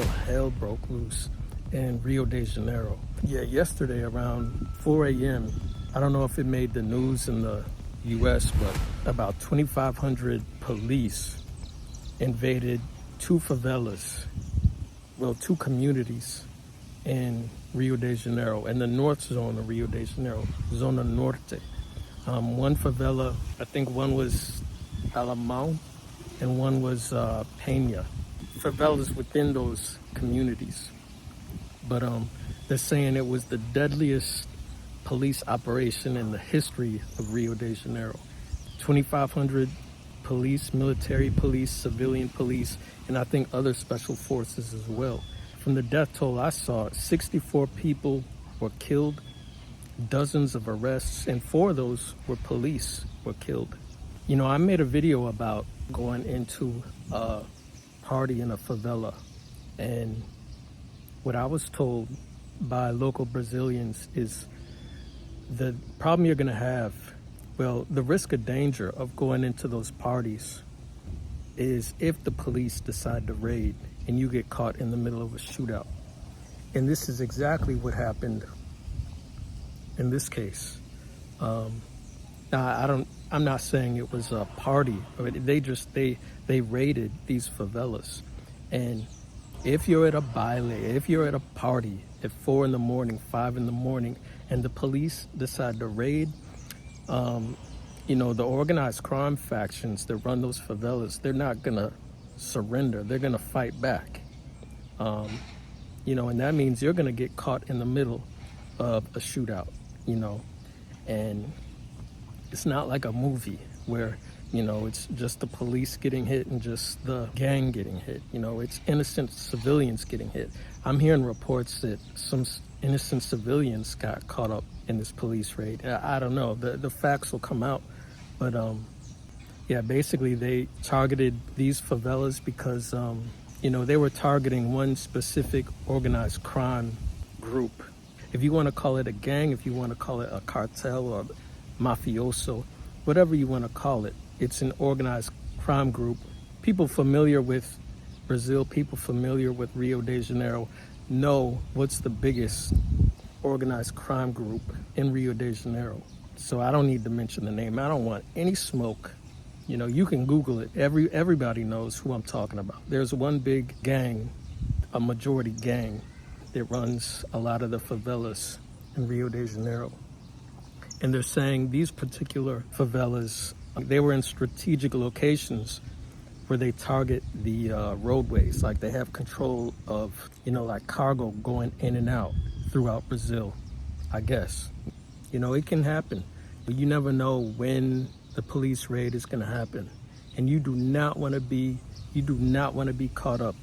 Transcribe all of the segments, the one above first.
hell broke loose in Rio de Janeiro. Yeah, yesterday around 4 a.m., I don't know if it made the news in the US, but about 2,500 police invaded two favelas, well, two communities in Rio de Janeiro, in the north zone of Rio de Janeiro, Zona Norte. One favela, I think one was Alemão and one was Penha. Favelas within those communities. But they're saying it was the deadliest police operation in the history of Rio de Janeiro. 2,500 police, military police, civilian police, and I think other special forces as well. From the death toll I saw, 64 people were killed, dozens of arrests, and 4 of those were police were killed. You know, I made a video about going into a party in a favela, and what I was told by local Brazilians is the problem you're gonna have, well, the risk of danger of going into those parties is if the police decide to raid and you get caught in the middle of a shootout. And this is exactly what happened in this case. Now, I'm not saying it was a party, but they raided these favelas. And if you're at a baile, if you're at a party at 4 in the morning, 5 in the morning, and the police decide to raid, you know, the organized crime factions that run those favelas, they're not gonna surrender. They're gonna fight back. You know, and that means you're gonna get caught in the middle of a shootout, you know. And it's not like a movie where, you know, it's just the police getting hit and just the gang getting hit. You know, it's innocent civilians getting hit. I'm hearing reports that some innocent civilians got caught up in this police raid. I don't know. The facts will come out. But, yeah, basically they targeted these favelas because, you know, they were targeting one specific organized crime group. If you want to call it a gang, if you want to call it a cartel or mafioso, whatever you want to call it, it's an organized crime group. People familiar with Brazil, people familiar with Rio de Janeiro know what's the biggest organized crime group in Rio de Janeiro. So I don't need to mention the name. I don't want any smoke. You know, you can Google it. Everybody knows who I'm talking about. There's one big gang, a majority gang, that runs a lot of the favelas in Rio de Janeiro. And they're saying these particular favelas, they were in strategic locations where they target the roadways. Like they have control of, you know, like cargo going in and out throughout Brazil, I guess. You know, it can happen, but you never know when the police raid is gonna happen. And you do not wanna be caught up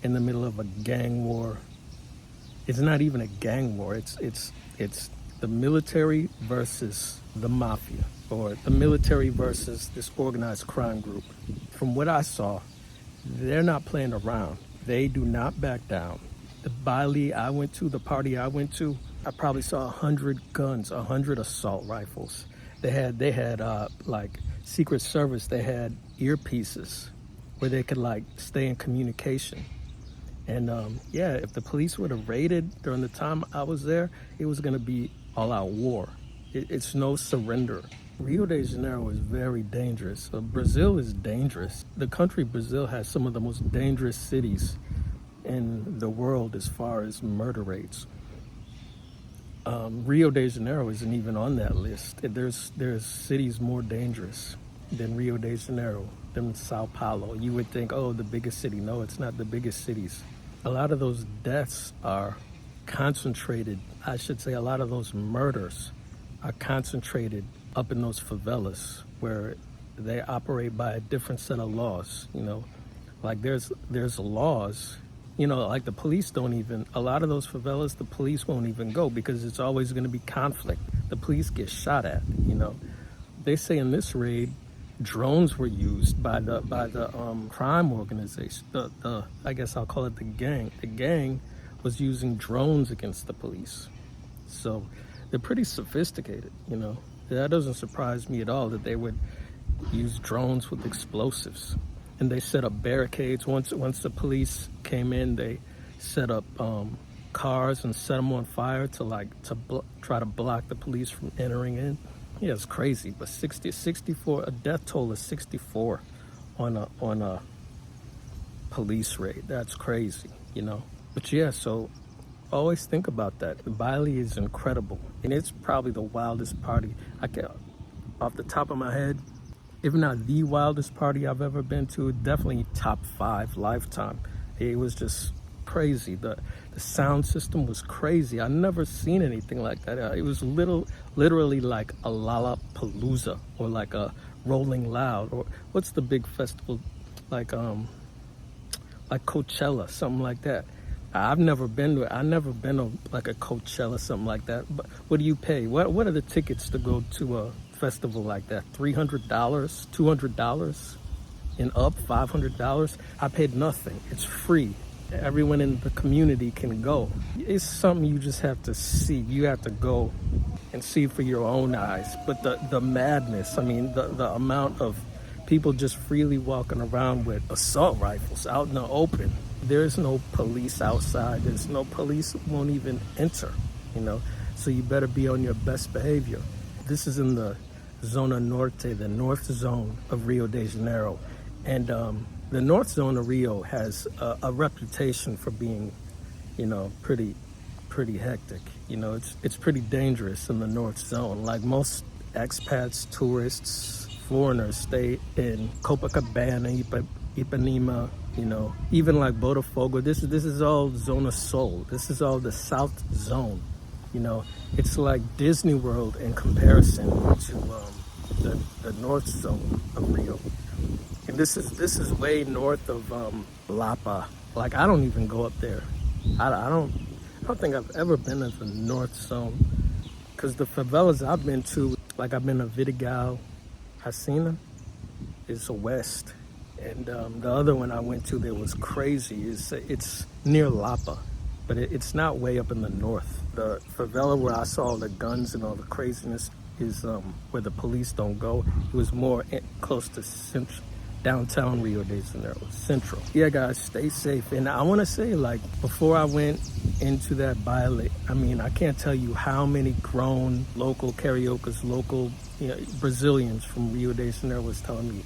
in the middle of a gang war. It's not even a gang war, it's the military versus the mafia, or the military versus this organized crime group. From what I saw, they're not playing around. They do not back down. The baile I went to, the party I went to, I probably saw 100 guns, 100 assault rifles. They had like Secret Service, they had earpieces where they could like stay in communication. And yeah, if the police would have raided during the time I was there, it was gonna be all-out war. It's no surrender. Rio de Janeiro is very dangerous. Brazil is dangerous. The country Brazil has some of the most dangerous cities in the world as far as murder rates. Rio de Janeiro isn't even on that list. There's cities more dangerous than Rio de Janeiro, than Sao Paulo. You would think, oh, the biggest city. No, it's not the biggest cities. A lot of those deaths are concentrated, I should say a lot of those murders are concentrated up in those favelas where they operate by a different set of laws, you know. Like there's laws, you know, like the police don't even, a lot of those favelas, the police won't even go because it's always gonna be conflict. The police get shot at, you know. They say in this raid, drones were used by the crime organization, I guess I'll call it the gang. The gang was using drones against the police. So they're pretty sophisticated, you know. That doesn't surprise me at all that they would use drones with explosives. and they set up barricades. Once the police came in, they set up cars and set them on fire to try to block the police from entering in. Yeah, it's crazy. But 64, a death toll of 64 on a police raid. That's crazy, you know. But yeah, so always think about that. Bali is incredible, and it's probably the wildest party I can, off the top of my head, if not the wildest party I've ever been to, definitely top 5 lifetime. It was just crazy. The sound system was crazy. I never seen anything like that. It was literally like a Lollapalooza, or like a Rolling Loud, or what's the big festival, like Coachella, something like that. I've never been to it. I've never been to like a Coachella, something like that. But what do you pay? What are the tickets to go to a festival like that? $300, $200 and up, $500. I paid nothing. It's free. Everyone in the community can go. It's something you just have to see. You have to go and see for your own eyes. But the madness, I mean, the amount of people just freely walking around with assault rifles out in the open. There's no police outside. There's no police won't even enter, you know. So you better be on your best behavior. This is in the Zona Norte, the north zone of Rio de Janeiro. And the north zone of Rio has a reputation for being, you know, pretty hectic. You know, it's pretty dangerous in the north zone. Like most expats, tourists, foreigners stay in Copacabana, Ipanema, you know, even like Botafogo. This is all Zona Sul. This is all the south zone. You know, it's like Disney World in comparison to the north zone of Rio. And this is way north of Lapa. Like, I don't even go up there. I don't think I've ever been to the north zone, because the favelas I've been to, like I've been to Vidigal, Hasina, is west. And the other one I went to that was crazy it's near Lapa, but it's not way up in the north. The favela where I saw all the guns and all the craziness is where the police don't go. It was more close to downtown Rio de Janeiro, central. Yeah, guys, stay safe. And I want to say, like, before I went into that baile, I mean, I can't tell you how many grown local cariocas, local, you know, Brazilians from Rio de Janeiro was telling me,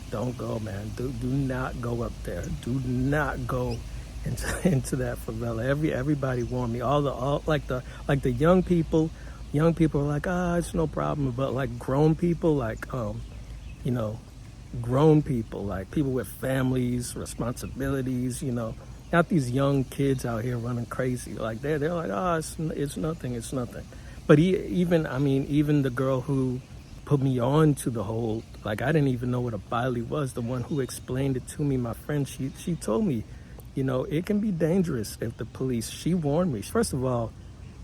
don't go, man. Do not go up there. Do not go into that favela. Everybody warned me. All the young people are like, it's no problem. But like grown people, like you know, grown people, like people with families, responsibilities, you know, not these young kids out here running crazy. Like they're like, it's nothing. But even the girl who put me on to the whole, like, I didn't even know what a baile was. The one who explained it to me, my friend, she told me, you know, it can be dangerous if the police, she warned me. First of all,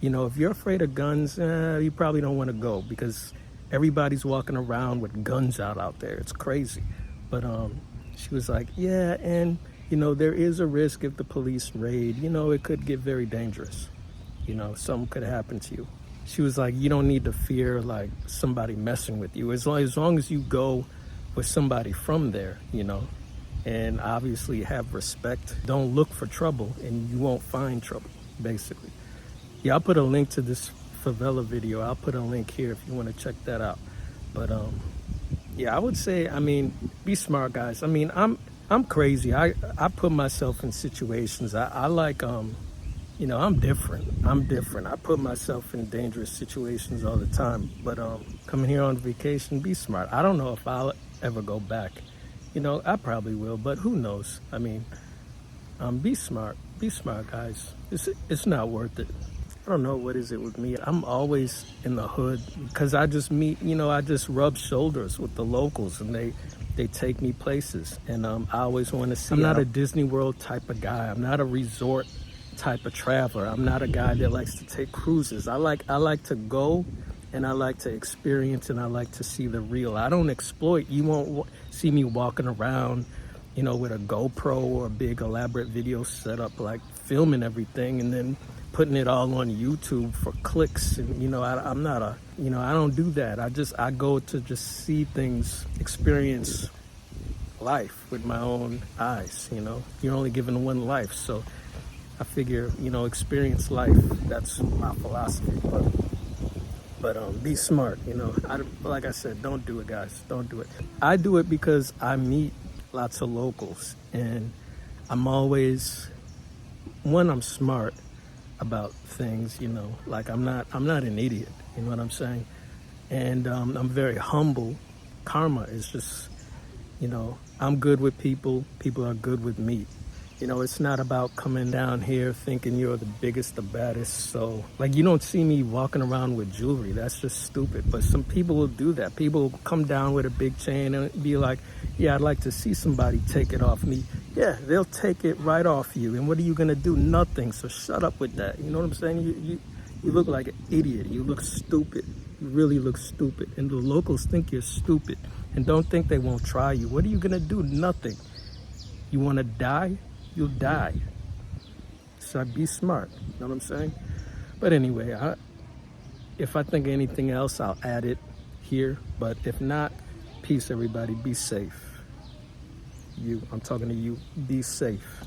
you know, if you're afraid of guns, you probably don't want to go, because everybody's walking around with guns out there. It's crazy. But she was like, yeah, and, you know, there is a risk if the police raid. You know, it could get very dangerous. You know, something could happen to you. She was like, you don't need to fear, like, somebody messing with you. As long as you go with somebody from there, you know, and obviously have respect. Don't look for trouble, and you won't find trouble, basically. Yeah, I'll put a link to this favela video. I'll put a link here if you want to check that out. But yeah, I would say, I mean, be smart, guys. I mean, I'm crazy. I put myself in situations. I like you know, I'm different. I put myself in dangerous situations all the time. But coming here on vacation, be smart. I don't know if I'll ever go back. You know, I probably will, but who knows? I mean, be smart. Be smart, guys. It's not worth it. I don't know, what is it with me? I'm always in the hood because I just I just rub shoulders with the locals, and they take me places. And I always want to see. I'm not a Disney World type of guy. I'm not a resort type of traveler. I'm not a guy that likes to take cruises. I like to go, and I like to experience, and I like to see the real. I don't exploit. You won't see me walking around, you know, with a GoPro or a big elaborate video setup, like filming everything and then putting it all on YouTube for clicks. And, you know, I'm not I don't do that. I go to just see things, experience life with my own eyes, you know. You're only given one life, so I figure, you know, experience life. That's my philosophy. But be smart, you know. Like I said, don't do it, guys. Don't do it. I do it because I meet lots of locals, and I'm always, I'm smart about things, you know. Like I'm not an idiot, you know what I'm saying? And I'm very humble. Karma is just, you know, I'm good with people. People are good with me. You know, it's not about coming down here thinking you're the biggest, the baddest. So, like, you don't see me walking around with jewelry. That's just stupid. But some people will do that. People will come down with a big chain and be like, yeah, I'd like to see somebody take it off me. Yeah, they'll take it right off you. And what are you going to do? Nothing. So shut up with that. You know what I'm saying? You look like an idiot. You look stupid. You really look stupid. And the locals think you're stupid. And don't think they won't try you. What are you going to do? Nothing. You want to die? You'll die. So be smart. You know what I'm saying? But anyway, if I think of anything else, I'll add it here. But if not, peace, everybody. Be safe. I'm talking to you. Be safe.